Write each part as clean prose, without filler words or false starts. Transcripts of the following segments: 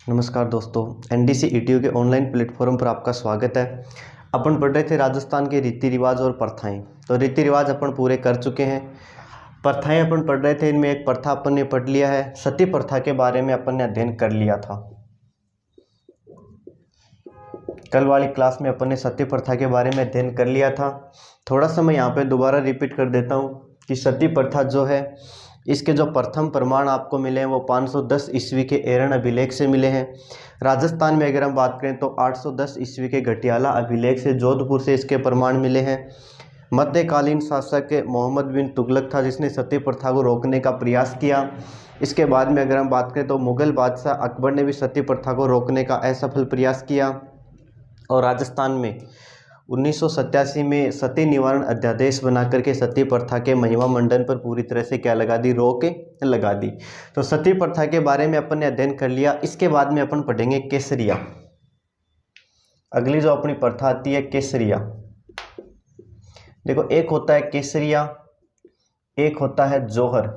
नमस्कार दोस्तों, एनडीसी ईटीयू के ऑनलाइन प्लेटफॉर्म पर आपका स्वागत है। अपन पढ़ रहे थे राजस्थान के रीति रिवाज और प्रथाएं। तो रीति रिवाज अपन पूरे कर चुके हैं। प्रथाएं अपन पढ़ रहे थे, इनमें एक प्रथा अपन ने पढ़ लिया है। सती प्रथा के बारे में अपन ने अध्ययन कर लिया था। कल वाली क्लास में अपन ने सती प्रथा के बारे में अध्ययन कर लिया था। थोड़ा सा मैं यहाँ पे दोबारा रिपीट कर देता हूँ कि सती प्रथा जो है, इसके जो प्रथम प्रमाण आपको मिले हैं वो 510 ईस्वी के एरन अभिलेख से मिले हैं। राजस्थान में अगर हम बात करें तो 810 ईस्वी के घटियाला अभिलेख से, जोधपुर से इसके प्रमाण मिले हैं। मध्यकालीन शासक मोहम्मद बिन तुगलक था जिसने सती प्रथा को रोकने का प्रयास किया। इसके बाद में अगर हम बात करें तो मुगल बादशाह अकबर ने भी सती प्रथा को रोकने का असफल प्रयास किया। और राजस्थान में 1987 में सती निवारण अध्यादेश बना करके सती प्रथा के महिमा मंडन पर पूरी तरह से क्या लगा दी, रोक लगा दी। तो सती प्रथा के बारे में अपन ने अध्ययन कर लिया। इसके बाद में अपन पढ़ेंगे केसरिया। अगली जो अपनी प्रथा आती है केसरिया। देखो, एक होता है केसरिया, एक होता है जौहर,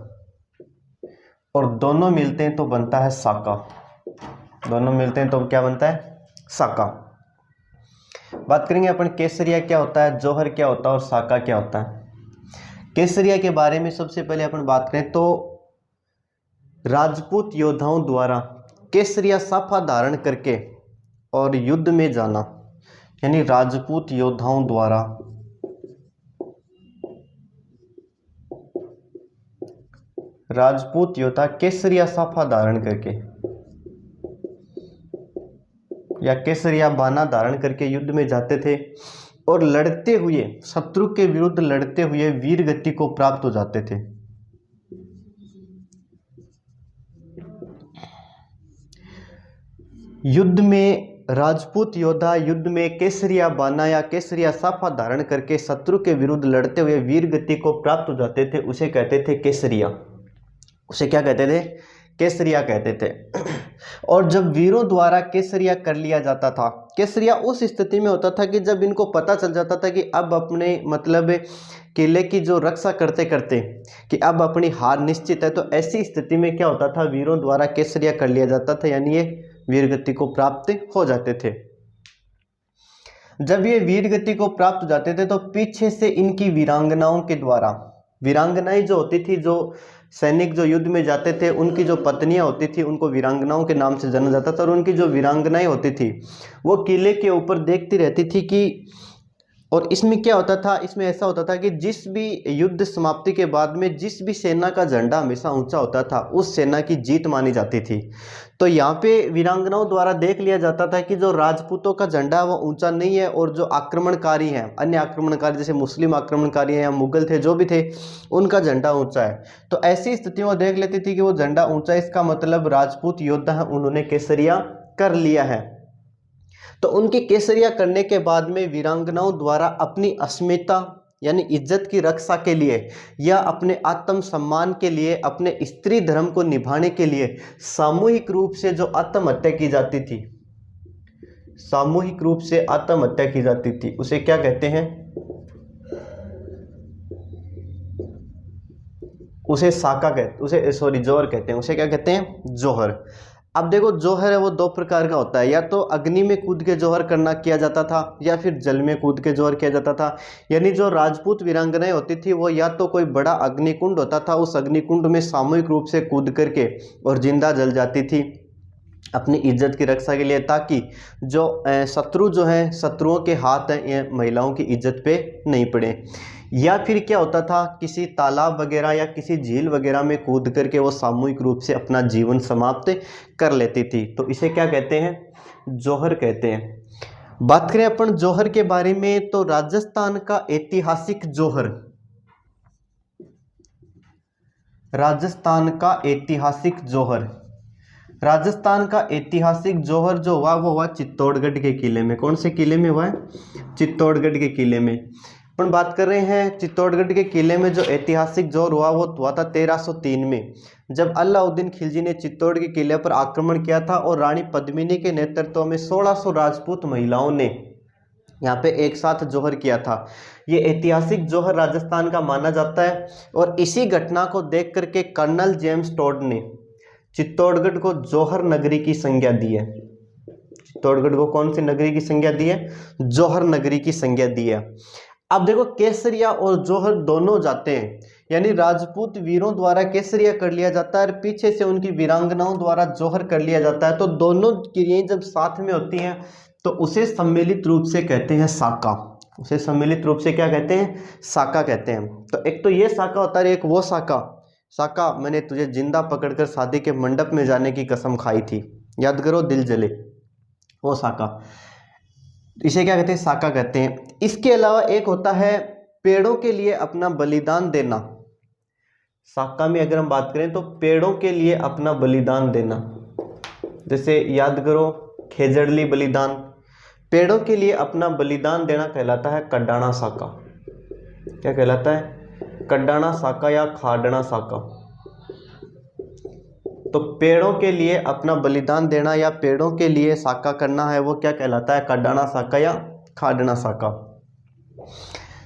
और दोनों मिलते हैं तो बनता है साका। दोनों मिलते हैं तो क्या बनता है, साका। बात करेंगे अपन केसरिया क्या होता है, जौहर क्या होता है और साका क्या होता है। केसरिया के बारे में सबसे पहले अपन बात करें तो राजपूत योद्धाओं द्वारा केसरिया साफा धारण करके और युद्ध में जाना, यानी राजपूत योद्धाओं द्वारा राजपूत योद्धा केसरिया साफा धारण करके या केसरिया बाना धारण करके युद्ध में जाते थे और लड़ते हुए, शत्रु के विरुद्ध लड़ते हुए वीर गति को प्राप्त हो जाते थे। युद्ध में राजपूत योद्धा युद्ध में केसरिया बाना या केसरिया साफा धारण करके शत्रु के विरुद्ध लड़ते हुए वीर गति को प्राप्त हो जाते थे, उसे कहते थे केसरिया। उसे क्या कहते थे, केसरिया कहते थे। और जब वीरों द्वारा केसरिया कर लिया जाता था, केसरिया उस स्थिति में होता था कि जब इनको पता चल जाता था कि अब अपने मतलब किले की जो रक्षा करते करते कि अब अपनी हार निश्चित है, तो ऐसी स्थिति में क्या होता था, वीरों द्वारा केसरिया कर लिया जाता था, यानी ये वीरगति को प्राप्त हो जाते थे। जब ये वीरगति को प्राप्त हो जाते थे तो पीछे से इनकी वीरांगनाओं के द्वारा, वीरांगनाएं जो होती थी, जो सैनिक जो युद्ध में जाते थे उनकी जो पत्नियां होती थी उनको वीरांगनाओं के नाम से जाना जाता था। और उनकी जो वीरांगनाएं होती थी वो किले के ऊपर देखती रहती थी कि, और इसमें क्या होता था, इसमें ऐसा होता था कि जिस भी युद्ध समाप्ति के बाद में जिस भी सेना का झंडा हमेशा ऊंचा होता था उस सेना की जीत मानी जाती थी। तो यहाँ पे वीरांगनाओं द्वारा देख लिया जाता था कि जो राजपूतों का झंडा वो ऊंचा नहीं है और जो आक्रमणकारी हैं, अन्य आक्रमणकारी जैसे मुस्लिम आक्रमणकारी हैं या मुगल थे जो भी थे, उनका झंडा ऊंचा है। तो ऐसी स्थिति में देख लेती थी कि वो झंडा ऊंचा है, इसका मतलब राजपूत योद्धा है, उन्होंने केसरिया कर लिया है। तो उनकी केसरिया करने के बाद में वीरांगनाओं द्वारा अपनी अस्मिता यानी इज्जत की रक्षा के लिए या अपने आत्म सम्मान के लिए, अपने स्त्री धर्म को निभाने के लिए सामूहिक रूप से जो आत्महत्या की जाती थी, सामूहिक रूप से आत्महत्या की जाती थी, उसे क्या कहते हैं, उसे साका कहते, उसे सॉरी जौहर कहते हैं। उसे क्या कहते हैं, जौहर। अब देखो, जौहर है वो दो प्रकार का होता है, या तो अग्नि में कूद के जौहर करना किया जाता था या फिर जल में कूद के जौहर किया जाता था। यानी जो राजपूत वीरांगनाएं होती थी वो या तो कोई बड़ा अग्निकुंड होता था, उस अग्निकुंड में सामूहिक रूप से कूद करके और जिंदा जल जाती थी अपनी इज्जत की रक्षा के लिए, ताकि जो शत्रु जो हैं, शत्रुओं के हाथ हैं, ये महिलाओं की इज्जत पे नहीं पड़े। या फिर क्या होता था, किसी तालाब वगैरह या किसी झील वगैरह में कूद करके वो सामूहिक रूप से अपना जीवन समाप्त कर लेती थी। तो इसे क्या कहते हैं, जौहर कहते हैं। बात करें अपन जौहर के बारे में तो राजस्थान का ऐतिहासिक जौहर, राजस्थान का ऐतिहासिक जौहर, राजस्थान का ऐतिहासिक जौहर जो हुआ वो हुआ चित्तौड़गढ़ के किले में। कौन से किले में हुआ है, चित्तौड़गढ़ के किले में। अपन बात कर रहे हैं चित्तौड़गढ़ के किले में जो ऐतिहासिक जौहर हुआ वो हुआ था 1303 में, जब अलाउद्दीन खिलजी ने चित्तौड़ के किले पर आक्रमण किया था और रानी पद्मिनी के नेतृत्व में 1600 राजपूत महिलाओं ने यहाँ पे एक साथ जौहर किया था। ये ऐतिहासिक जौहर राजस्थान का माना जाता है। और इसी घटना को देख करके कर्नल जेम्स टोड ने चित्तौड़गढ़ को जौहर नगरी की संज्ञा दी है। चित्तौड़गढ़ को कौन सी नगरी की संज्ञा दी है? जौहर नगरी की संज्ञा दी है। अब देखो केसरिया और जौहर दोनों जाते हैं, यानी राजपूत वीरों द्वारा केसरिया कर लिया जाता है और पीछे से उनकी वीरांगनाओं द्वारा जौहर कर लिया जाता है। तो दोनों क्रियाएं जब साथ में होती हैं तो उसे सम्मिलित रूप से कहते हैं साका। उसे सम्मिलित रूप से क्या कहते हैं? साका कहते हैं। तो एक तो ये साका होता है, एक वो साका, साका मैंने तुझे जिंदा पकड़कर शादी के मंडप में जाने की कसम खाई थी, याद करो दिल जले, वो साका, इसे क्या कहते हैं? साका कहते हैं। इसके अलावा एक होता है पेड़ों के लिए अपना बलिदान देना। साका में अगर हम बात करें तो पेड़ों के लिए अपना बलिदान देना, जैसे याद करो खेजड़ली बलिदान, पेड़ों के लिए अपना बलिदान देना कहलाता है कड्डाणा साका। क्या कहलाता है? कड्डाणा साका या खाडना साका। तो पेड़ों के लिए अपना बलिदान देना या पेड़ों के लिए साका करना है, वो क्या कहलाता है? कड्डाणा साका या खाडना साका।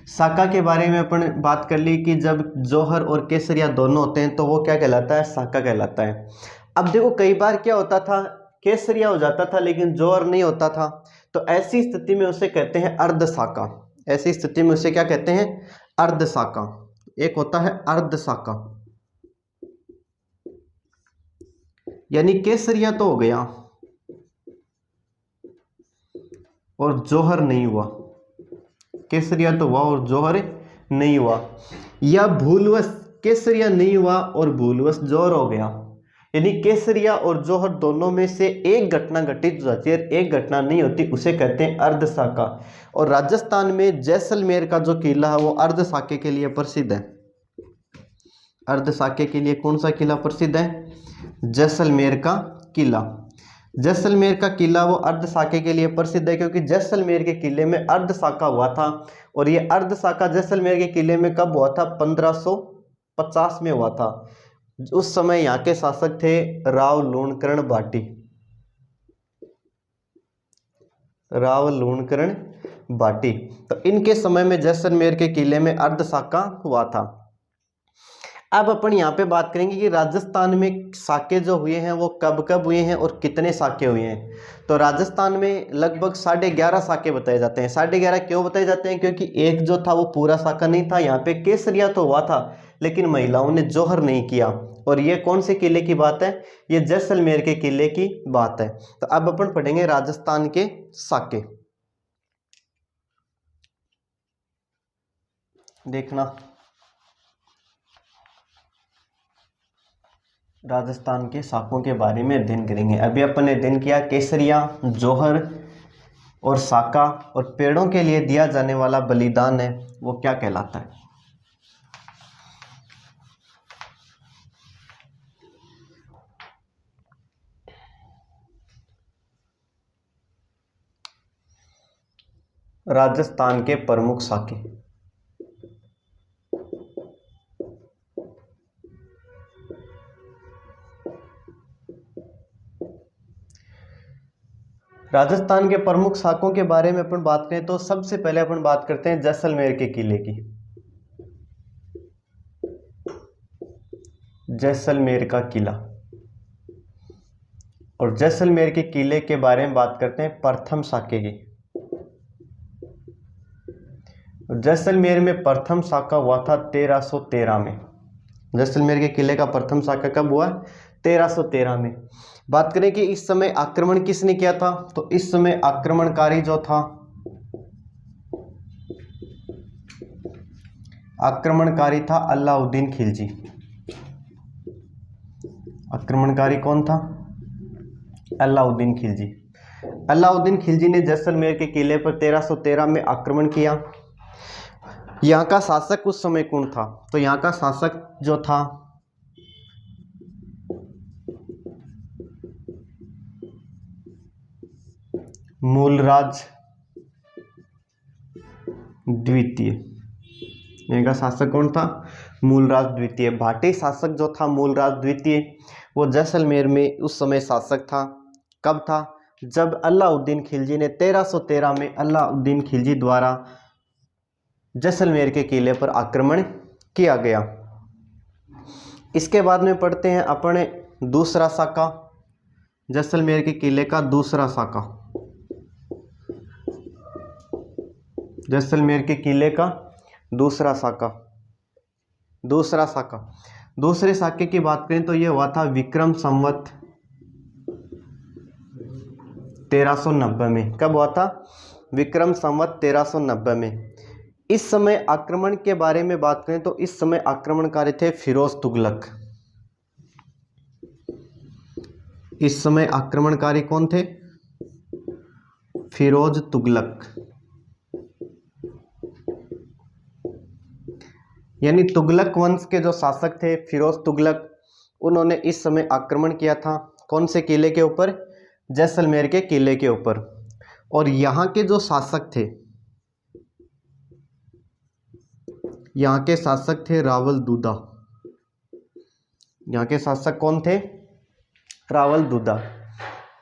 साका के बारे में अपन बात कर ली कि जब जौहर और केसरिया दोनों होते हैं तो वो क्या कहलाता है? साका कहलाता है। अब देखो कई बार क्या होता था, केसरिया हो जाता था लेकिन जौहर नहीं होता था, तो ऐसी स्थिति में उसे कहते हैं अर्ध साका। ऐसी स्थिति में उसे क्या कहते हैं? अर्ध साका। एक होता है अर्ध साका, यानी केसरिया तो हो गया और जौहर नहीं हुआ, केसरिया तो हुआ और जौहर नहीं हुआ, या भूलवश केसरिया नहीं हुआ और भूलवश जौहर हो गया, यानी केसरिया और जौहर दोनों में से एक घटना घटित हो जाती है, एक घटना नहीं होती, उसे कहते हैं अर्ध साका। और राजस्थान में जैसलमेर का जो किला है वो अर्ध साके के लिए प्रसिद्ध है। अर्ध साके के लिए कौन सा किला प्रसिद्ध है? जैसलमेर का किला। जैसलमेर का किला वो अर्ध साके के लिए प्रसिद्ध है क्योंकि जैसलमेर के किले में अर्ध साका हुआ था। और ये अर्ध साका जैसलमेर के किले में कब हुआ था? 1550 में हुआ था। उस समय यहाँ के शासक थे राव लूणकरण भाटी। राव लूणकरण भाटी, तो इनके समय में जैसलमेर के किले में अर्ध साका हुआ था। अब अपन यहाँ पे बात करेंगे कि राजस्थान में साके जो हुए हैं वो कब कब हुए हैं और कितने साके हुए हैं। तो राजस्थान में लगभग 11.5 साके बताए जाते हैं। 11.5 क्यों बताए जाते हैं? क्योंकि एक जो था वो पूरा साका नहीं था। यहाँ पे केसरिया तो हुआ था लेकिन महिलाओं ने जौहर नहीं किया। और ये कौन से किले की बात है? ये जैसलमेर के किले की बात है। तो अब अपन पढ़ेंगे राजस्थान के साके। देखना, राजस्थान के साकों के बारे में अध्ययन करेंगे। अभी अपन ने अध्ययन किया केसरिया, जौहर और साका, और पेड़ों के लिए दिया जाने वाला बलिदान है वो क्या कहलाता है? राजस्थान के प्रमुख साके। राजस्थान के प्रमुख साकों के बारे में अपन बात करें तो सबसे पहले अपन बात करते हैं जैसलमेर के किले की। जैसलमेर का किला, और जैसलमेर के किले के बारे में बात करते हैं प्रथम साके की। जैसलमेर में प्रथम साका हुआ था 1313 में। जैसलमेर के किले का प्रथम साका कब हुआ? 1313 में। बात करें कि इस समय आक्रमण किसने किया था, तो इस समय आक्रमणकारी जो था, आक्रमणकारी था अलाउद्दीन खिलजी। आक्रमणकारी कौन था? अलाउद्दीन खिलजी। अलाउद्दीन खिलजी ने जैसलमेर के किले पर 1313 में आक्रमण किया। यहाँ का शासक उस समय कौन था? तो यहाँ का शासक जो था मूलराज द्वितीय। यहाँ का शासक कौन था? मूलराज द्वितीय। भाटी शासक जो था मूलराज द्वितीय, वो जैसलमेर में उस समय शासक था। कब था? जब अलाउद्दीन खिलजी ने 1313 में अलाउद्दीन खिलजी द्वारा जैसलमेर के किले पर आक्रमण किया गया। इसके बाद में पढ़ते हैं अपने दूसरा साका, जैसलमेर के किले का दूसरा साका, जैसलमेर के किले का दूसरा साका। दूसरा साका, दूसरे साके की बात करें तो ये हुआ था विक्रम संवत 1390 में। कब हुआ था? विक्रम संवत 1390 में। इस समय आक्रमण के बारे में बात करें तो इस समय आक्रमणकारी थे फिरोज तुगलक। इस समय आक्रमणकारी कौन थे? फिरोज तुगलक। यानी तुगलक वंश के जो शासक थे फिरोज तुगलक, उन्होंने इस समय आक्रमण किया था कौन से किले के ऊपर? जैसलमेर के किले के ऊपर। और यहाँ के जो शासक थे, यहाँ के शासक थे रावल दूदा। यहाँ के शासक कौन थे? रावल दूदा।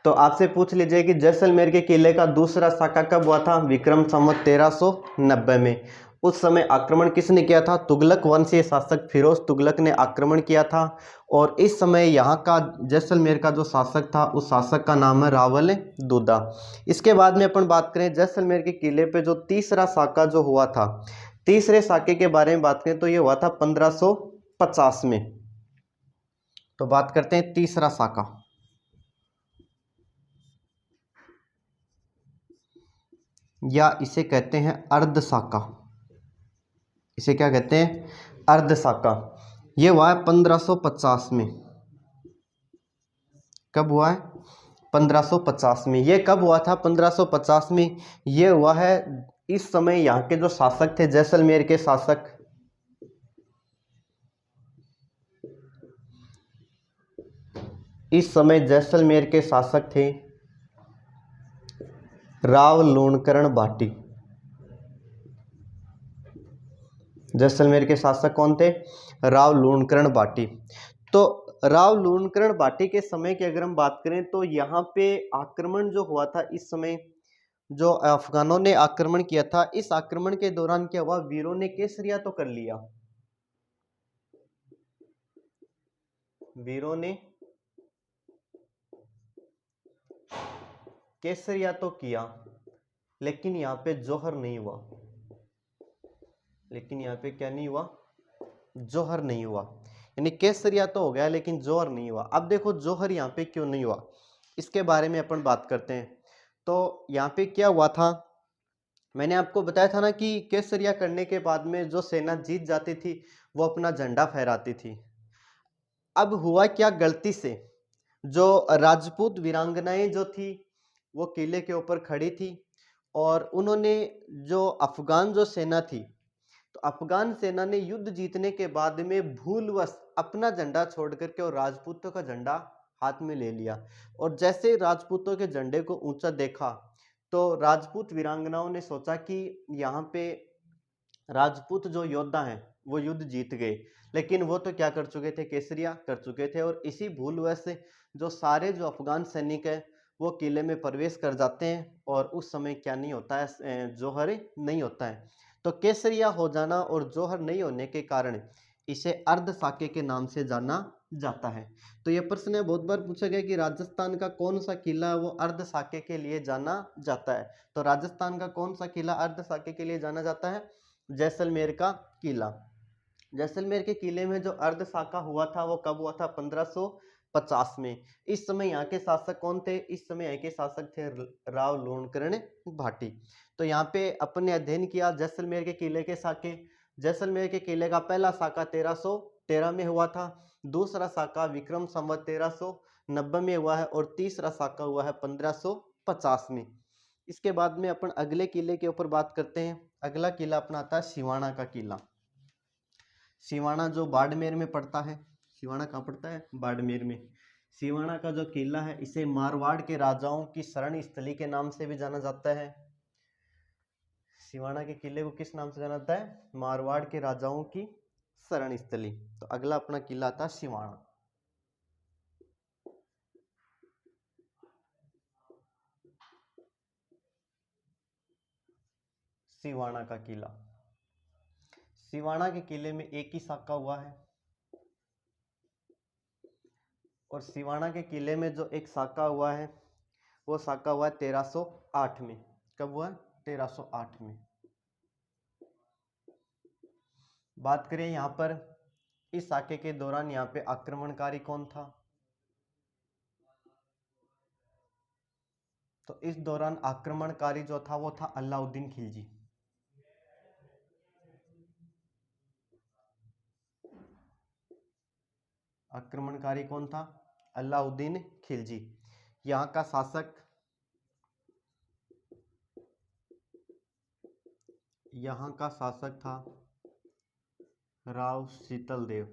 तो आपसे पूछ लीजिए कि जैसलमेर के किले का दूसरा साका कब हुआ था? विक्रम संवत 1390 में। उस समय आक्रमण किसने किया था? तुगलक वंशीय शासक फिरोज तुगलक ने आक्रमण किया था। और इस समय यहाँ का जैसलमेर का जो शासक था, उस शासक का नाम है रावल दूदा। इसके बाद में अपन बात करें जैसलमेर के किले पे जो तीसरा साका जो हुआ था, तीसरे साके के बारे में बात करें तो ये हुआ था 1550 में। तो बात करते हैं तीसरा साका। या इसे कहते हैं अर्ध साका। इसे क्या कहते हैं? अर्ध साका। ये हुआ है 1550 में। कब हुआ है? 1550 में। ये कब हुआ था? 1550 में। ये हुआ है इस समय यहाँ के जो शासक थे, जैसलमेर के शासक, इस समय जैसलमेर के शासक थे राव लूणकरण भाटी। जैसलमेर के शासक कौन थे? राव लूणकरण भाटी। तो राव लूणकरण भाटी के समय की अगर हम बात करें तो यहाँ पे आक्रमण जो हुआ था, इस समय जो अफगानों ने आक्रमण किया था, इस आक्रमण के दौरान क्या हुआ? वीरों ने केसरिया तो कर लिया, वीरों ने केसरिया तो किया, लेकिन यहाँ पे जौहर नहीं हुआ। लेकिन यहाँ पे क्या नहीं हुआ? जौहर नहीं हुआ। यानी केसरिया तो हो गया लेकिन जौहर नहीं हुआ। अब देखो जौहर यहाँ पे क्यों नहीं हुआ, इसके बारे में अपन बात करते हैं। तो यहाँ पे क्या हुआ था, मैंने आपको बताया था ना कि केसरिया करने के बाद में जो सेना जीत जाती थी वो अपना झंडा फहराती थी। अब हुआ क्या, गलती से जो राजपूत वीरांगनाएं जो थी वो किले के ऊपर खड़ी थी, और उन्होंने जो अफगान जो सेना थी, तो अफगान सेना ने युद्ध जीतने के बाद में भूलवश अपना झंडा छोड़ करके और राजपूतों का झंडा हाथ में ले लिया। और जैसे राजपूतों के झंडे को ऊंचा देखा तो राजपूत वीरांगनाओं ने सोचा कि यहाँ पे राजपूत जो योद्धा हैं वो युद्ध जीत गए, लेकिन वो तो क्या कर चुके थे? केसरिया कर चुके थे। और इसी भूलवश से जो सारे जो अफगान सैनिक है वो किले में प्रवेश कर जाते हैं, और उस समय क्या नहीं होता है? जौहर नहीं होता है। तो केसरिया हो जाना और जौहर नहीं होने के कारण इसे अर्ध साके के नाम से जाना जाता है। तो ये प्रश्न बहुत बार पूछा गया कि राजस्थान का कौन सा किला वो अर्ध साके के लिए जाना जाता है। तो राजस्थान का कौन सा किला अर्ध साके के लिए जाना जाता है? जैसलमेर का किला। जैसलमेर के किले में जो अर्ध साका हुआ था वो कब हुआ था? 1550 में। इस समय यहाँ के शासक कौन थे? इस समय यहाँ के शासक थे राव लूणकरण भाटी। तो यहाँ पे अपने अध्ययन किया जैसलमेर के किले के साके। जैसलमेर के किले का पहला साका 1313 में हुआ था, दूसरा साका विक्रम संवत 1390 में हुआ है, और तीसरा साका हुआ है 1550 में। इसके बाद में अपन अगले किले के ऊपर बात करते हैं। अगला किला अपना आता है सिवाना का किला। सिवाना जो बाड़मेर में पड़ता है। सिवाना कहाँ पड़ता है? बाड़मेर में। सिवाना का जो किला है इसे मारवाड़ के राजाओं की शरण स्थली के नाम से भी जाना जाता है। सिवाना के किले को किस नाम से जाना जाता है? मारवाड़ के राजाओं की शरण स्थली। तो अगला अपना किला आता है सिवाना। सिवाना का किला। सिवाना के किले में एक ही साका हुआ है। और सिवाना के किले में जो एक साका हुआ है वो साका हुआ है 1308 में। कब हुआ? 1308 में। बात करें यहाँ पर इस साके के दौरान यहाँ पे आक्रमणकारी कौन था? तो इस दौरान आक्रमणकारी जो था वो था अलाउद्दीन खिलजी। आक्रमणकारी कौन था? अलाउद्दीन खिलजी। यहाँ का शासक था राव शीतल देव।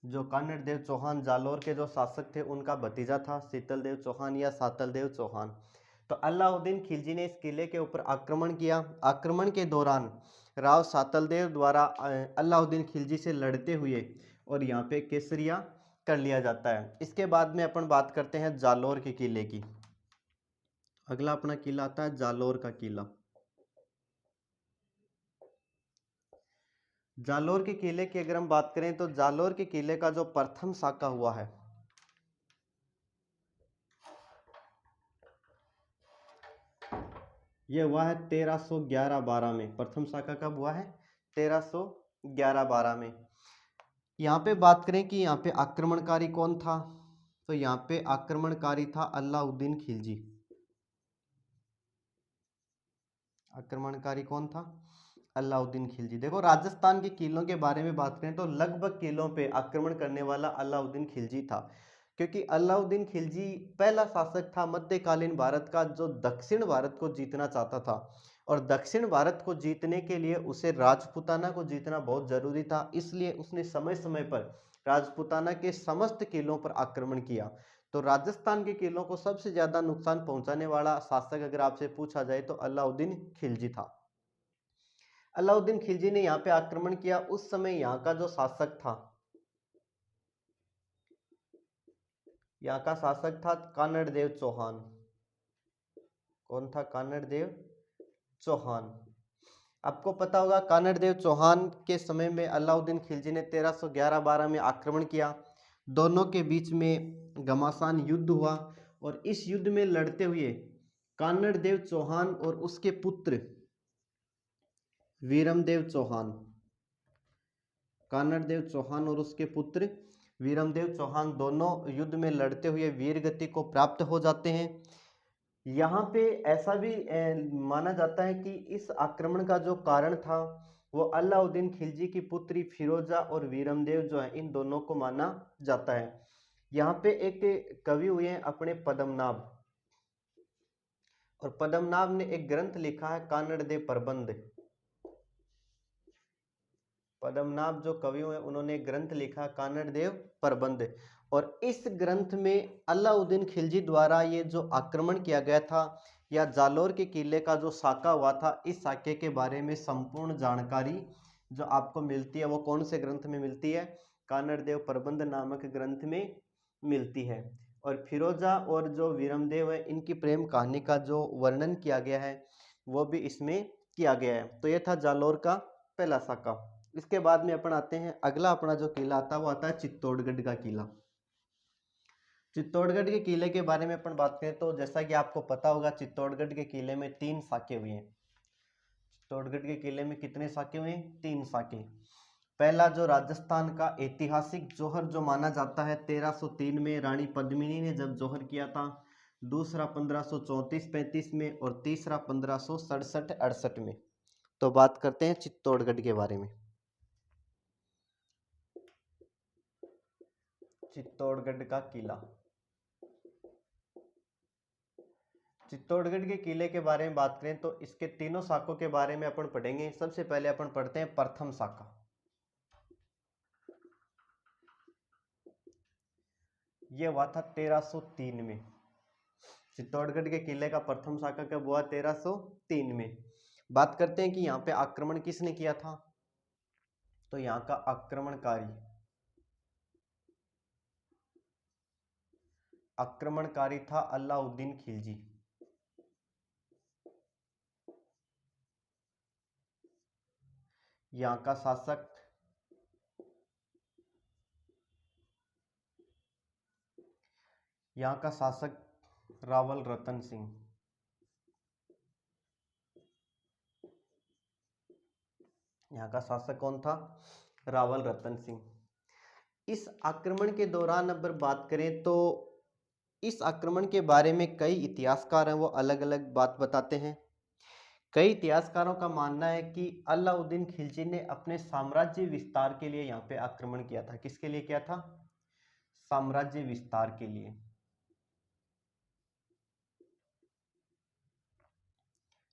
जो कानड़ देव चौहान जालोर के जो शासक थे उनका भतीजा था शीतल देव चौहान या सातल देव चौहान। तो अलाउद्दीन खिलजी ने इस किले के ऊपर आक्रमण किया। आक्रमण के दौरान राव सातल देव द्वारा अलाउद्दीन खिलजी से लड़ते हुए और यहाँ पे केसरिया कर लिया जाता है। इसके बाद में अपन बात करते हैं जालोर के किले की। अगला अपना किला आता है जालोर का किला। जालोर के किले की अगर हम बात करें तो जालोर के किले का जो प्रथम साका हुआ है यह हुआ है 1311-12 में। प्रथम शाखा कब हुआ है? 1311-12 में। यहाँ पे बात करें कि यहाँ पे आक्रमणकारी कौन था, तो यहाँ पे आक्रमणकारी था अलाउद्दीन खिलजी। आक्रमणकारी कौन था? अलाउद्दीन खिलजी। देखो राजस्थान के किलों के बारे में बात करें तो लगभग किलों पे आक्रमण करने वाला अलाउद्दीन खिलजी था, क्योंकि अलाउद्दीन खिलजी पहला शासक था मध्यकालीन भारत का जो दक्षिण भारत को जीतना चाहता था। और दक्षिण भारत को जीतने के लिए उसे राजपूताना को जीतना बहुत जरूरी था, इसलिए उसने समय समय पर राजपूताना के समस्त किलों पर आक्रमण किया। तो राजस्थान के किलों को सबसे ज्यादा नुकसान पहुंचाने वाला शासक अगर आपसे पूछा जाए तो अलाउद्दीन खिलजी था। अलाउद्दीन खिलजी ने यहाँ पे आक्रमण किया। उस समय यहाँ का जो शासक था, यहाँ का शासक था कानड़ देव चौहान। कौन था? कानड़ देव चौहान। आपको पता होगा कानड़ देव चौहान के समय में अलाउद्दीन खिलजी ने 1311-12 में आक्रमण किया। दोनों के बीच में घमासान युद्ध हुआ और इस युद्ध में लड़ते हुए कानड़ देव चौहान और उसके पुत्र वीरमदेव चौहान, कानड़ देव चौहान और उसके पुत्र वीरमदेव चौहान दोनों युद्ध में लड़ते हुए वीर गति को प्राप्त हो जाते हैं। यहाँ पे ऐसा भी माना जाता है कि इस आक्रमण का जो कारण था वो अलाउद्दीन खिलजी की पुत्री फिरोजा और वीरमदेव जो है इन दोनों को माना जाता है। यहाँ पे एक कवि हुए हैं अपने पद्मनाभ, और पद्मनाभ ने एक ग्रंथ लिखा है कानड़ देव प्रबंध। पद्मनाभ जो कवि हुए उन्होंने एक ग्रंथ लिखा कानड़ देव प्रबंध, और इस ग्रंथ में अलाउद्दीन खिलजी द्वारा ये जो आक्रमण किया गया था या जालोर के किले का जो साका हुआ था, इस साके के बारे में संपूर्ण जानकारी जो आपको मिलती है वो कौन से ग्रंथ में मिलती है? कानड़ देव प्रबंध नामक ग्रंथ में मिलती है। और फिरोजा और जो वीरमदेव है इनकी प्रेम कहानी का जो वर्णन किया गया है वो भी इसमें किया गया है। तो ये था जालोर का पहला साका। इसके बाद में अपन आते हैं अगला अपना जो किला आता है वो आता है चित्तौड़गढ़ का किला। चित्तौड़गढ़ के किले के बारे में अपन बात करें तो जैसा कि आपको पता होगा चित्तौड़गढ़ के किले में 3 साके हुए हैं। चित्तौड़गढ़ के किले में कितने साके हुए हैं? 3 साके। पहला जो राजस्थान का ऐतिहासिक जौहर जो माना जाता है 1303 में रानी पद्मिनी ने जब जौहर किया था। दूसरा 1534-35 में और तीसरा 1567-68 में। तो बात करते हैं चित्तौड़गढ़ के बारे में। चित्तौड़गढ़ का किला। चित्तौड़गढ़ के किले के बारे में बात करें तो इसके तीनों शाखों के बारे में अपन पढ़ेंगे। सबसे पहले अपन पढ़ते हैं प्रथम शाखा। यह हुआ था 1303 में। चित्तौड़गढ़ के किले का प्रथम शाखा कब हुआ? 1303 में। बात करते हैं कि यहाँ पे आक्रमण किसने किया था, तो यहाँ का आक्रमणकारी था अलाउद्दीन खिलजी। यहाँ का शासक यहाँ का शासक रावल रतन सिंह। यहाँ का शासक कौन था? रावल रतन सिंह। इस आक्रमण के दौरान अगर बात करें तो इस आक्रमण के बारे में कई इतिहासकार हैं, वो अलग अलग बात बताते हैं। कई इतिहासकारों का मानना है कि अलाउद्दीन खिलजी ने अपने साम्राज्य विस्तार के लिए यहाँ पे आक्रमण किया था। किसके लिए किया था? साम्राज्य विस्तार के लिए।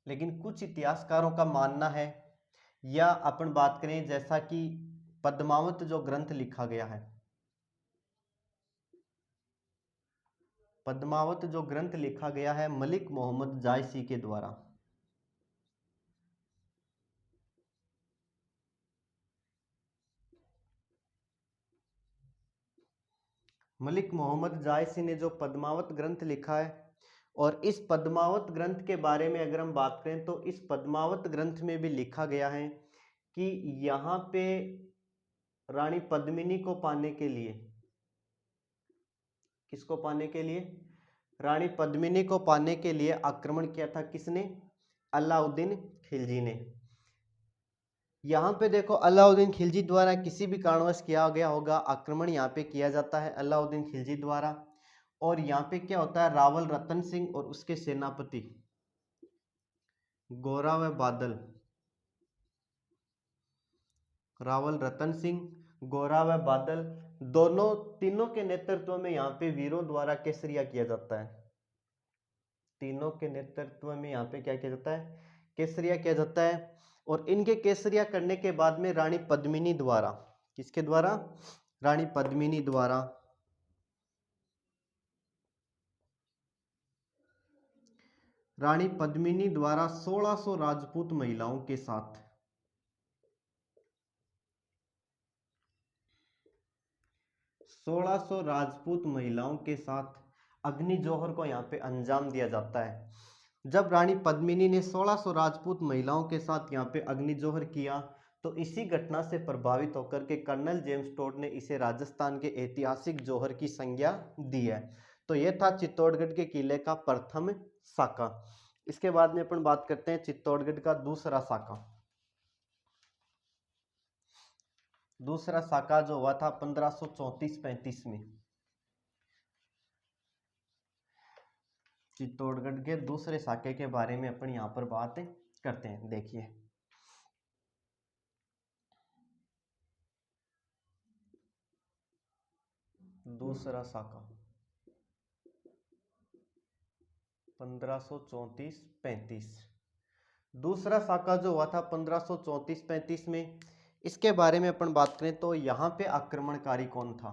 लेकिन कुछ इतिहासकारों का मानना है, या अपन बात करें जैसा कि पद्मावत जो ग्रंथ लिखा गया है, पद्मावत जो ग्रंथ लिखा गया है मलिक मोहम्मद जायसी के द्वारा, मलिक मोहम्मद जायसी ने जो पद्मावत ग्रंथ लिखा है, और इस पद्मावत ग्रंथ के बारे में अगर हम बात करें तो इस पद्मावत ग्रंथ में भी लिखा गया है कि यहाँ पे रानी पद्मिनी को पाने के लिए, किसको पाने के लिए? रानी पद्मिनी को पाने के लिए आक्रमण किया था। किसने? अलाउद्दीन खिलजी ने। यहाँ पे देखो अलाउद्दीन खिलजी द्वारा किसी भी कारणवश किया गया होगा आक्रमण, यहाँ पे किया जाता है अलाउद्दीन खिलजी द्वारा। और यहाँ पे क्या होता है? रावल रतन सिंह और उसके सेनापति गोरा व बादल, रावल रतन सिंह, गोरा व बादल, दोनों तीनों के नेतृत्व में यहाँ पे वीरों द्वारा केसरिया किया जाता है। तीनों के नेतृत्व में यहाँ पे क्या किया जाता है? केसरिया किया जाता है। और इनके केसरिया करने के बाद में रानी पद्मिनी द्वारा, किसके द्वारा? रानी पद्मिनी द्वारा रानी पद्मिनी द्वारा 1600 राजपूत महिलाओं के साथ 1600 राजपूत महिलाओं के साथ अग्नि जौहर को यहाँ पे अंजाम दिया जाता है। जब रानी पद्मिनी ने 1600 राजपूत महिलाओं के साथ यहाँ पे अग्नि जौहर किया तो इसी घटना से प्रभावित होकर के कर्नल जेम्स टोड ने इसे राजस्थान के ऐतिहासिक जौहर की संज्ञा दी है। तो यह था चित्तौड़गढ़ के किले का प्रथम साका। इसके बाद में अपन बात करते हैं चित्तौड़गढ़ का दूसरा साका। दूसरा साका जो हुआ था 1534-35 में। चित्तौड़गढ़ के दूसरे साके के बारे में अपन यहाँ पर बात करते हैं। देखिए दूसरा साका 1534-35। दूसरा साका जो हुआ था 1534-35 में, इसके बारे में अपन बात करें तो यहाँ पे आक्रमणकारी कौन था?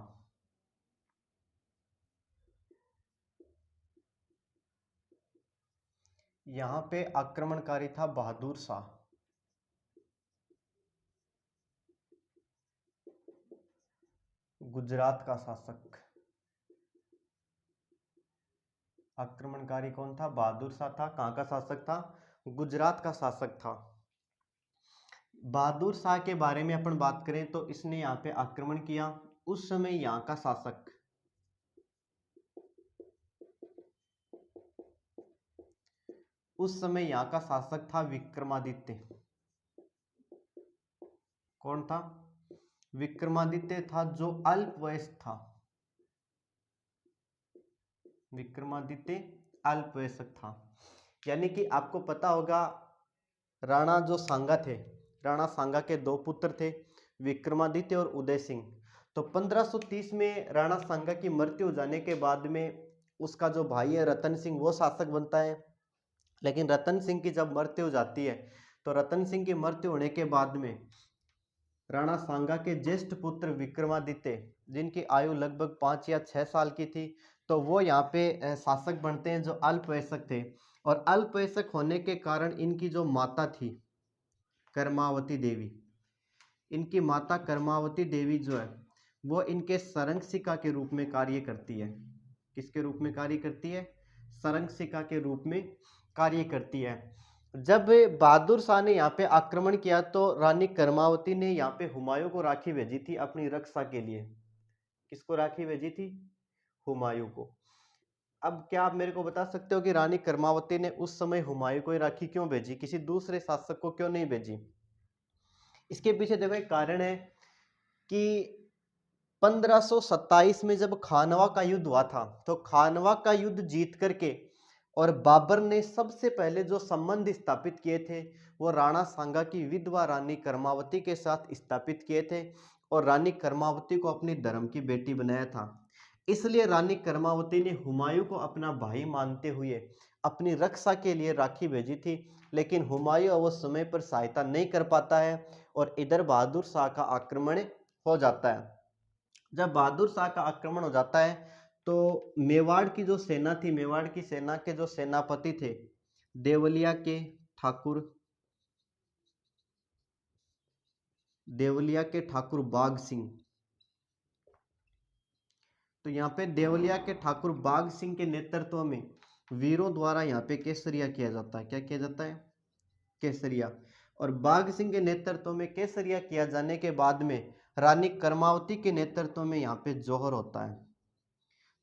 यहाँ पे आक्रमणकारी था बहादुर शाह। गुजरात का शासक। आक्रमणकारी कौन था? बहादुर शाह था। कहाँ का शासक था? गुजरात का शासक था। बहादुर शाह के बारे में अपन बात करें तो इसने यहाँ पे आक्रमण किया। उस समय यहाँ का शासक था विक्रमादित्य। कौन था? विक्रमादित्य था, जो अल्पवयस्क था। विक्रमादित्य अल्पवयस्क था। यानी कि आपको पता होगा राणा जो सांगा थे, राणा सांगा के दो पुत्र थे, विक्रमादित्य और उदय सिंह। तो 1530 में राणा सांगा की मृत्यु हो जाने के बाद में उसका जो भाई है रतन सिंह वो शासक बनता है। लेकिन रतन सिंह की जब मृत्यु हो जाती है तो रतन सिंह की मृत्यु होने के बाद में राणा सांगा के ज्येष्ठ पुत्र विक्रमादित्य, जिनकी आयु लगभग 5 या 6 साल की थी, तो वो यहाँ पे शासक बनते हैं जो अल्पवयस्क थे। और अल्पवयस्क होने के कारण इनकी जो माता थी कर्मावती देवी, इनकी माता कर्मावती देवी जो है वो इनके संरक्षिका के रूप में कार्य करती है। किसके रूप में कार्य करती है? संरक्षिका के रूप में कार्य करती है। जब बहादुर शाह ने यहाँ पे आक्रमण किया तो रानी कर्मावती ने यहाँ पे हुमायूं को राखी भेजी थी अपनी रक्षा के लिए। किसको राखी भेजी थी? हुमायूं को। अब क्या आप मेरे को बता सकते हो कि रानी कर्मावती ने उस समय हुमायूं को राखी क्यों भेजी, किसी दूसरे शासक को क्यों नहीं भेजी? इसके पीछे देखो एक कारण है कि 1527 में जब खानवा का युद्ध हुआ था, तो खानवा का युद्ध जीत करके और बाबर ने सबसे पहले जो संबंध स्थापित किए थे वो राणा सांगा की विधवा रानी कर्मावती के साथ स्थापित किए थे और रानी कर्मावती को अपनी धर्म की बेटी बनाया था। इसलिए रानी कर्मावती ने हुमायूं को अपना भाई मानते हुए अपनी रक्षा के लिए राखी भेजी थी, लेकिन हुमायूं वो समय पर सहायता नहीं कर पाता है और इधर बहादुर शाह का आक्रमण हो जाता है। जब बहादुर शाह का आक्रमण हो जाता है तो मेवाड़ की जो सेना थी, मेवाड़ की सेना के जो सेनापति थे देवलिया के ठाकुर, देवलिया के ठाकुर बाघ सिंह, तो यहाँ पे देवलिया के ठाकुर बाघ सिंह के नेतृत्व में वीरों द्वारा यहाँ पे केसरिया किया जाता है। क्या किया जाता है? केसरिया। और बाघ सिंह के नेतृत्व में केसरिया किया जाने के बाद में रानी कर्मावती के नेतृत्व में यहाँ पे जौहर होता है।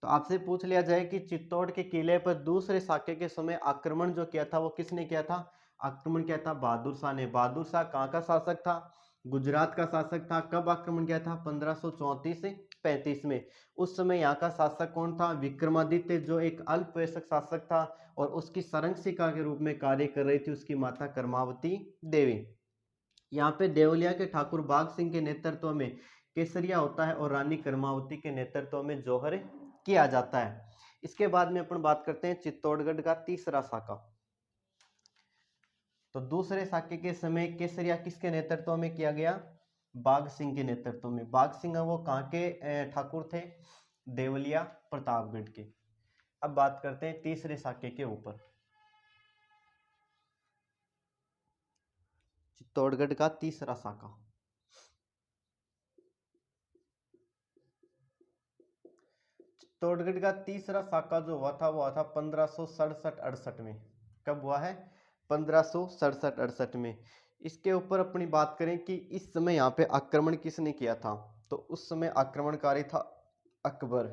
तो आपसे पूछ लिया जाए कि चित्तौड़ के किले पर दूसरे साके के समय आक्रमण जो किया था वो किसने किया था? आक्रमण किया था बहादुर शाह ने। बहादुर शाह कहाँ का शासक था? गुजरात का शासक था। कब आक्रमण किया था? 1534 से 35 में। उस समय यहाँ का शासक कौन था? विक्रमादित्य, जो एक अल्पवयस्क शासक था और उसकी संरक्षिका के रूप में कार्य कर रही थी उसकी माता कर्मावती देवी। यहाँ पे देवलिया के ठाकुर बाघ सिंह के नेतृत्व में केसरिया होता है और रानी कर्मावती के नेतृत्व में जौहर किया जाता है। इसके बाद में अपन बात करते हैं चित्तौड़गढ़ का तीसरा साका। तो दूसरे साके के समय केसरिया किसके नेतृत्व में किया गया? बाघ सिंह के नेतृत्व में। बाघ सिंह वो कहाँ के ठाकुर थे? देवलिया प्रतापगढ़ के। अब बात करते हैं तीसरे साके के ऊपर, चित्तौड़गढ़ का तीसरा साका। चित्तौड़गढ़ का तीसरा साका जो हुआ था वो हुआ था 1567-68 में। कब हुआ है? 1567-68 में। इसके ऊपर अपनी बात करें कि इस समय यहाँ पे आक्रमण किसने किया था, तो उस समय आक्रमणकारी था अकबर।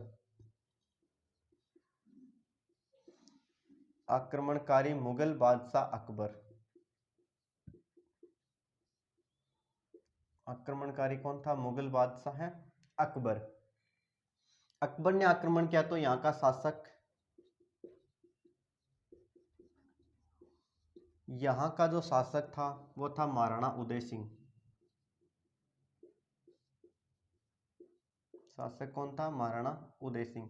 आक्रमणकारी मुगल बादशाह अकबर। आक्रमणकारी कौन था? मुगल बादशाह है अकबर। अकबर ने आक्रमण किया तो यहाँ का शासक, यहाँ का जो शासक था वो था महाराणा उदय सिंह। शासक कौन था? महाराणा उदय सिंह।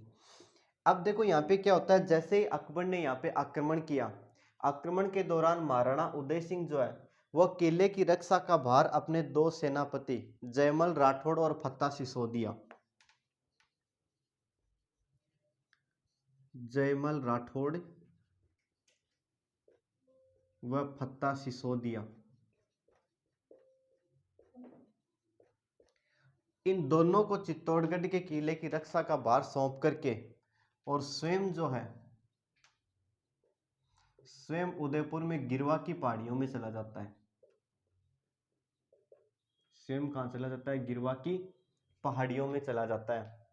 अब देखो यहाँ पे क्या होता है, जैसे ही अकबर ने यहाँ पे आक्रमण किया, आक्रमण के दौरान महाराणा उदय सिंह जो है वह किले की रक्षा का भार अपने दो सेनापति जयमल राठौड़ और फत्ता सिसोदिया, जयमल राठौड़ व फत्ता सिसोदिया, इन दोनों को चित्तौड़गढ़ के किले की रक्षा का भार सौंप करके और स्वयं जो है स्वयं उदयपुर में गिरवा की पहाड़ियों में चला जाता है। स्वयं कहाँ चला जाता है? गिरवा की पहाड़ियों में चला जाता है।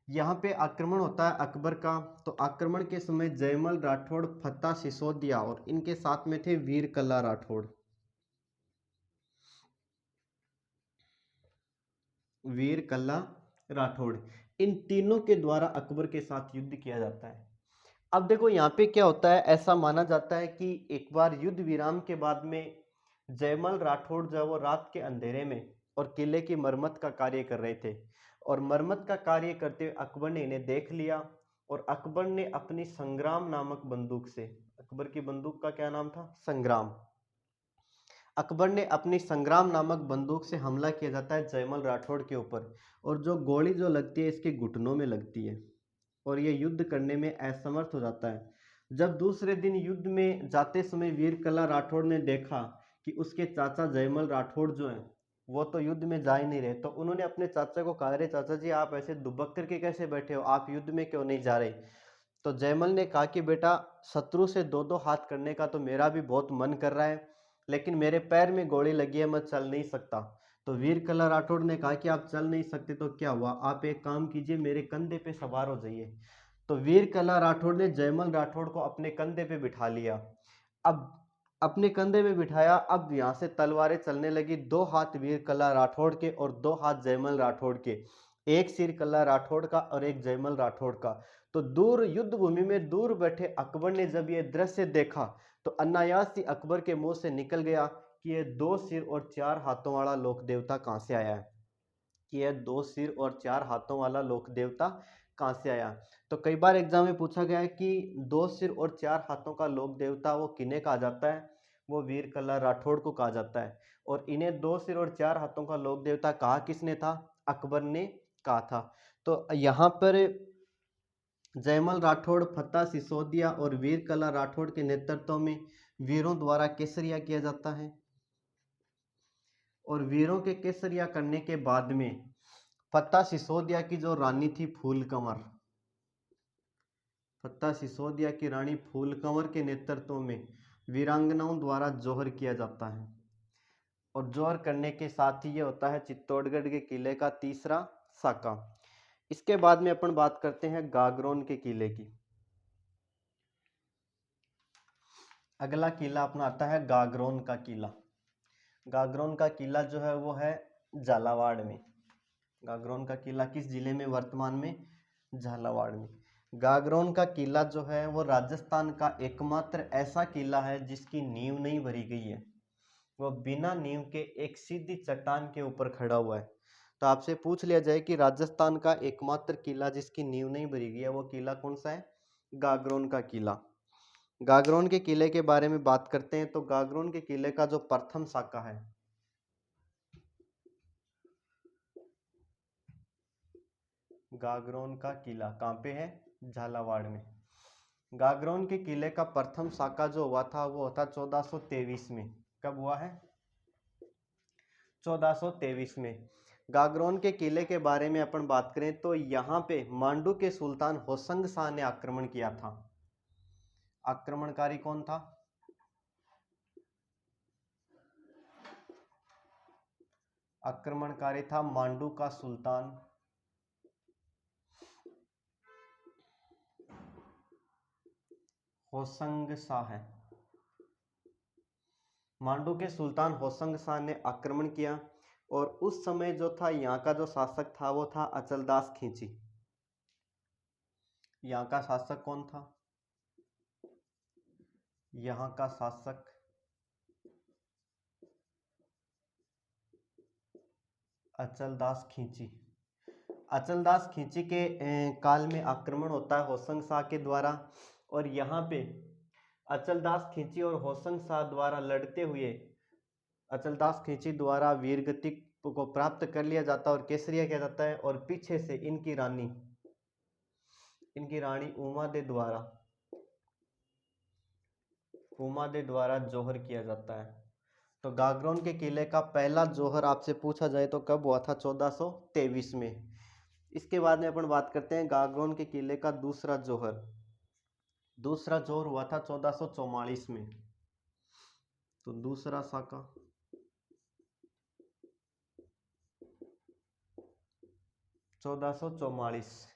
यहाँ पे आक्रमण होता है अकबर का। तो आक्रमण के समय जयमल राठौड़, फत्ता सिसोदिया और इनके साथ में थे वीर कल्ला राठौड़, वीर कल्ला राठौड़, इन तीनों के द्वारा अकबर के साथ युद्ध किया जाता है। अब देखो यहाँ पे क्या होता है, ऐसा माना जाता है कि एक बार युद्ध विराम के बाद में जयमल राठौड़ जो वो रात के अंधेरे में और किले की मरम्मत का कार्य कर रहे थे और मरम्मत का कार्य करते हुए अकबर ने इन्हें देख लिया और अकबर ने अपनी संग्राम नामक बंदूक से, अकबर की बंदूक का क्या नाम था? संग्राम। अकबर ने अपनी संग्राम नामक बंदूक से हमला किया जाता है जयमल राठौड़ के ऊपर और जो गोली जो लगती है इसके घुटनों में लगती है और ये युद्ध करने में असमर्थ हो जाता है। जब दूसरे दिन युद्ध में जाते समय वीर कल्ला राठौड़ ने देखा कि उसके चाचा जयमल राठौड़ जो हैं वो तो युद्ध में जा ही नहीं रहे, तो उन्होंने अपने चाचा को कहा, अरे चाचा जी आप ऐसे दुबक करके कैसे बैठे हो, आप युद्ध में क्यों नहीं जा रहे? तो जयमल ने कहा कि बेटा शत्रु से दो दो हाथ करने का तो मेरा भी बहुत मन कर रहा है, लेकिन मेरे पैर में गोली लगी है, मैं चल नहीं सकता। तो वीर कल्ला राठौड़ ने कहा कि आप चल नहीं सकते तो क्या हुआ, आप एक काम कीजिए, मेरे कंधे पे सवार हो जाइए। तो वीर कला राठौड़ ने जयमल राठौड़ को अपने कंधे पे बिठा लिया। अब अपने कंधे पे बिठाया, अब यहाँ से तलवारें चलने लगी, 2 हाथ वीर कला राठौड़ के और 2 हाथ जयमल राठौड़ के, एक सिर कला राठौड़ का और एक जयमल राठौड़ का। तो दूर युद्ध भूमि में दूर बैठे अकबर ने जब ये दृश्य देखा तो अनायास ही अकबर के मुंह से निकल गया कि ये 2 सिर और 4 हाथों वाला लोक देवता कहाँ से आया है, कि यह 2 सिर और 4 हाथों वाला लोक देवता कहाँ से आया। तो कई बार एग्जाम में पूछा गया है कि 2 सिर और 4 हाथों का लोक देवता वो किन्हें कहा जाता है, वो वीर कला राठौड़ को कहा जाता है। और इन्हें 2 सिर और 4 हाथों का लोक देवता कहा किसने था, अकबर ने कहा था। तो यहाँ पर जयमल राठौड़, फतेह सिसोदिया और वीर कला राठौड़ के नेतृत्व में वीरों द्वारा केसरिया किया जाता है। और वीरों के केसरिया करने के बाद में फतेह सिसोदिया की जो रानी थी फूलकंवर, फतेह सिसोदिया की रानी फूलकंवर के नेतृत्व में वीरांगनाओं द्वारा जोहर किया जाता है। और जोहर करने के साथ ही ये होता है चित्तौड़गढ़ के किले का तीसरा साका। इसके बाद में अपन बात करते हैं गागरोन के किले की। अगला किला अपना आता है गागरोन का किला। गागरोन का किला जो है वो है झालावाड़ में। गागरोन का किला किस जिले में, वर्तमान में झालावाड़ में। गागरोन का किला जो है वो राजस्थान का एकमात्र ऐसा किला है जिसकी नींव नहीं भरी गई है, वो बिना नींव के एक सीधी चट्टान के ऊपर खड़ा हुआ है। तो आपसे पूछ लिया जाए कि राजस्थान का एकमात्र किला जिसकी नींव नहीं भरी गई है वो किला कौन सा है, गागरोन का किला। गागरोन के किले के बारे में बात करते हैं तो गागरोन के किले का जो प्रथम साका है, गागरोन का किला कहाँ पे है, झालावाड़ में। गागरोन के किले का प्रथम साका जो हुआ था वो होता 1423 में। कब हुआ है, 1423 में। गागरोन के किले के बारे में अपन बात करें तो यहाँ पे मांडू के सुल्तान होसंग शाह ने आक्रमण किया था। आक्रमणकारी कौन था, आक्रमणकारी था मांडू का सुल्तान होसंग शाह है। मांडू के सुल्तान होसंग शाह ने आक्रमण किया और उस समय जो था यहाँ का जो शासक था वो था अचलदास खिंची। यहाँ का शासक कौन था, यहाँ का शासक अचलदास खिंची। अचलदास खिंची के काल में आक्रमण होता है होसंग शाह के द्वारा। और यहाँ पे अचलदास खिंची और होसंग शाह द्वारा लड़ते हुए अचलदास खिंची द्वारा वीरगति को प्राप्त कर लिया जाता है और केसरिया किया जाता है। और पीछे से इनकी रानी उमा दे द्वारा जोहर किया जाता है। तो गागरोन के किले का पहला जोहर आपसे पूछा जाए तो कब हुआ था, 1423 में। इसके बाद में अपन बात करते हैं गागरोन के किले का दूसरा जोहर हुआ था 1444 में। तो दूसरा साका 1444।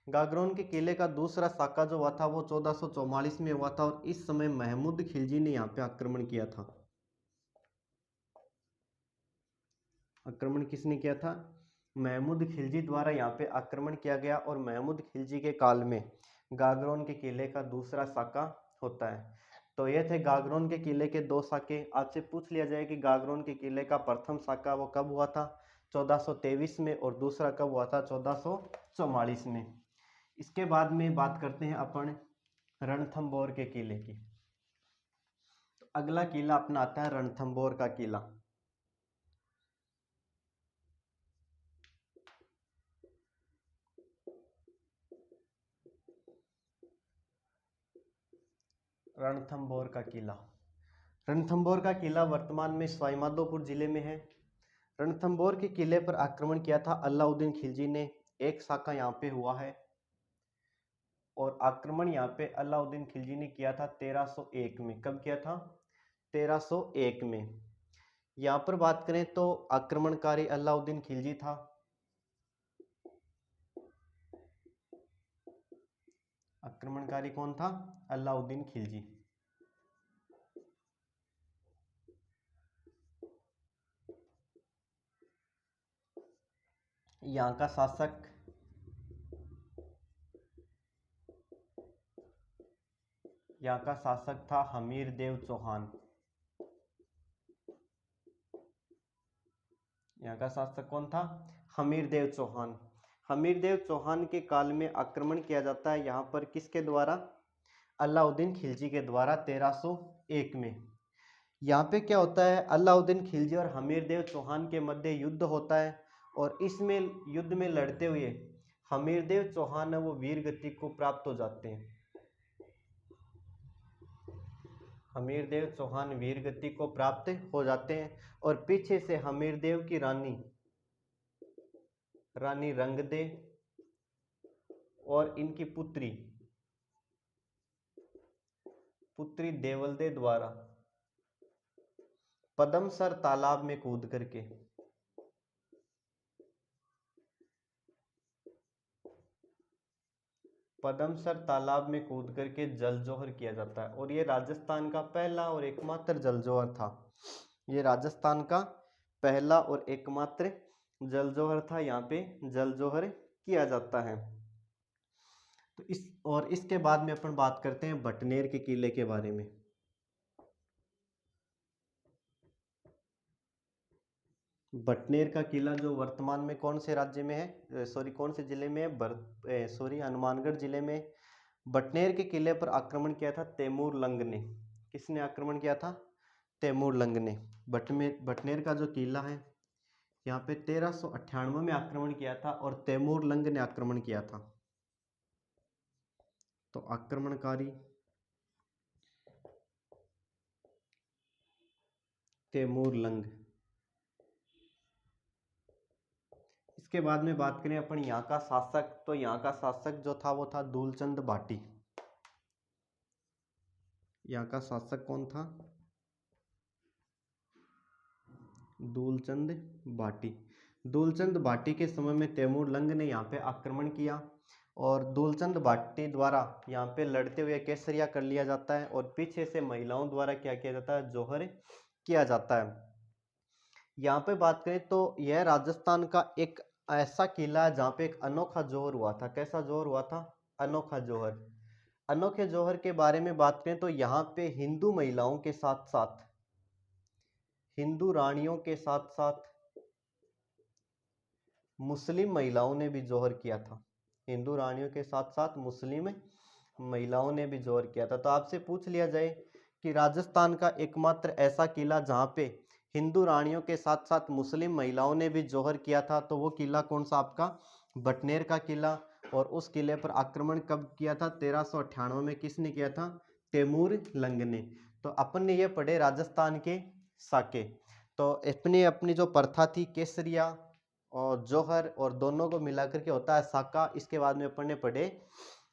गागरोन के किले का दूसरा साका जो हुआ था वो 1444 में हुआ था और इस समय महमूद खिलजी ने यहाँ पे आक्रमण किया था। आक्रमण किसने किया था, महमूद खिलजी द्वारा यहाँ पे आक्रमण किया गया। और महमूद खिलजी के काल में गागरोन के किले का दूसरा साका होता है। तो ये थे गागरोन के किले के 2 साके। आपसे पूछ लिया जाए कि गागरोन के किले का प्रथम साका वो कब हुआ था, 1423 में, और दूसरा कब हुआ था, 1444 में। इसके बाद में बात करते हैं अपन रणथंभौर के किले की। तो अगला किला अपना आता है रणथंभौर का किला। रणथंभौर का किला, रणथंभौर का किला वर्तमान में सवाईमाधोपुर जिले में है। रणथंभौर के किले पर आक्रमण किया था अलाउद्दीन खिलजी ने। एक साका यहाँ पे हुआ है और आक्रमण यहाँ पे अलाउद्दीन खिलजी ने किया था 1301 में। कब किया था, 1301 में। यहाँ पर बात करें तो आक्रमणकारी अलाउद्दीन खिलजी था। आक्रमणकारी कौन था? अलाउद्दीन खिलजी। यहाँ का शासक था हमीर देव चौहान। यहाँ का शासक कौन था? हमीर देव चौहान। हमीर देव चौहान के काल में आक्रमण किया जाता है यहाँ पर किसके द्वारा? अलाउद्दीन खिलजी के द्वारा 1301 में। यहाँ पे क्या होता है, अलाउद्दीन खिलजी और हमीर देव चौहान के मध्य युद्ध होता है और इसमें युद्ध में लड़ते हुए हमीर देव चौहान है वो वीर गति को प्राप्त हो जाते हैं। हमीर देव चौहान वीर गति को प्राप्त हो जाते हैं और पीछे से हमीर देव की रानी रंगदे और इनकी पुत्री देवलदे द्वारा पदमसर तालाब में कूद करके जल जोहर किया जाता है और ये राजस्थान का पहला और एकमात्र जल जोहर था। ये राजस्थान का पहला और एकमात्र जल जोहर था। यहाँ पे जल जोहर किया जाता है। तो इसके बाद में अपन बात करते हैं बटनेर के किले के बारे में। बटनेर का किला जो वर्तमान में कौन से राज्य में है, कौन से जिले में है? हनुमानगढ़ जिले में। बटनेर के किले पर आक्रमण किया था तैमूर लंग ने। किसने आक्रमण किया था? तैमूर लंग ने। बटनेर का जो किला है यहाँ पे 1398 में आक्रमण किया था और तैमूर लंग ने आक्रमण किया था। तो आक्रमणकारी तैमूर लंग। इसके बाद में बात करें अपन यहाँ का शासक, तो यहाँ का शासक जो था वो था दूलचंद भाटी। यहाँ का शासक कौन था? दूलचंद भाटी। दूलचंद भाटी के समय में तैमूर लंग ने यहाँ पे आक्रमण किया और दूलचंद भाटी द्वारा यहाँ पे लड़ते हुए केसरिया कर लिया जाता है और पीछे से महिलाओं द्वारा क्या किया जाता है? जोहर किया जाता है। यहाँ पे बात करें तो यह राजस्थान का एक ऐसा किला है जहाँ पे एक अनोखा जोहर हुआ था। कैसा जोहर हुआ था? अनोखा जोहर। अनोखे जोहर के बारे में बात करें तो यहाँ पे हिंदू महिलाओं के साथ साथ हिंदू रानियों के साथ साथ मुस्लिम महिलाओं ने भी जोहर किया था। हिंदू रानियों के साथ साथ मुस्लिम महिलाओं ने भी जोहर किया था। तो आपसे पूछ लिया जाए कि राजस्थान का एकमात्र ऐसा किला जहाँ पे हिंदू रानियों के साथ साथ मुस्लिम महिलाओं ने भी जोहर किया था, तो वो किला कौन सा आपका? बटनेर का किला। और उस किले पर आक्रमण कब किया था? 1398 में। किसने किया था? तैमूर लंग ने। तो अपन ने ये पढ़े राजस्थान के साके। तो अपनी जो प्रथा थी केसरिया और जोहर और दोनों को मिलाकर के होता है साका। इसके बाद में अपन ने पढ़े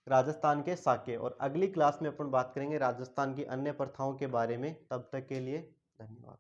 राजस्थान के साके और अगली क्लास में अपन बात करेंगे राजस्थान की अन्य प्रथाओं के बारे में। तब तक के लिए धन्यवाद।